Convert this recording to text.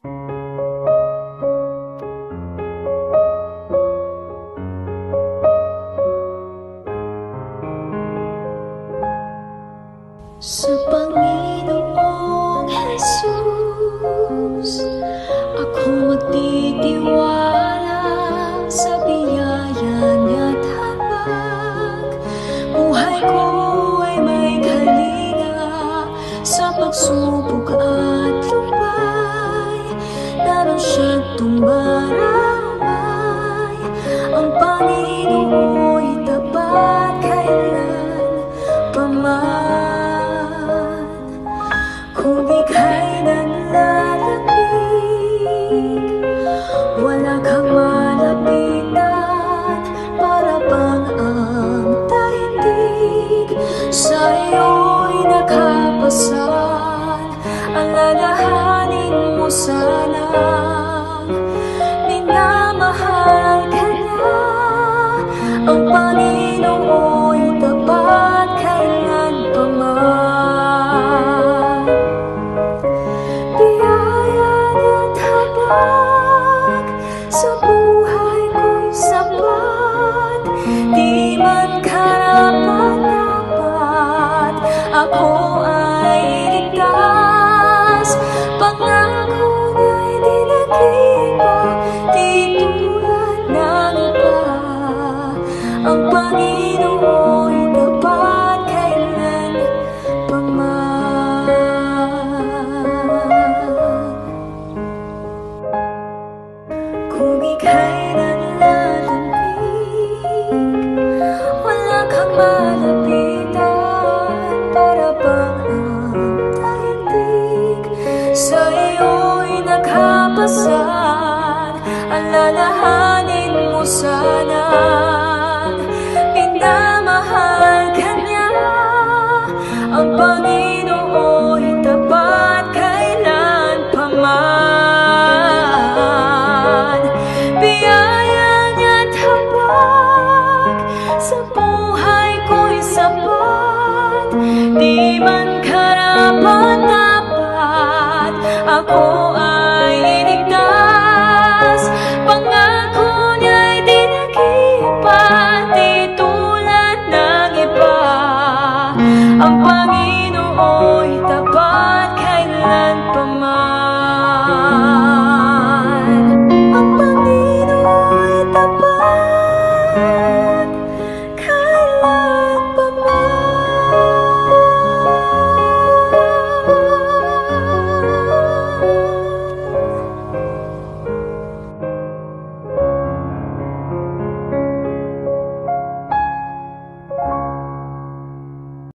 Sa Panginoong Jesus, ako magtitiwala sa biyaya niya't habag buhay ko ay may kalinga sa pagsubok at lupay. Naroon siyang tumbaramay, ang Panginoo'y tapat kailan paman. Kung ika'y nanlalapig, wala kang malapitan, para bang ang daigdig sa iyo'y nakapasan. Alalahanin mo sanang minamahal ka niya, ang Panginoo'y tapat kailan paman. Sa buhay ko'y sapat, di man karapat-dapat, ako ay ligtas. Pangako niya'y di nag-iba, di tulad ng iba, ang Panginoo'y tapat kailan paman. Kung ika'y nanlalamig, wala kang malapitan, para bang ang daigdig sa iyo'y nakapasan. Alalahanin mo sanang minamahal ka niya, ang Panginoo'y tapat kailan paman. Biyaya niya't habag sa buhay ko'y sapat, di man karapat-dapat, ako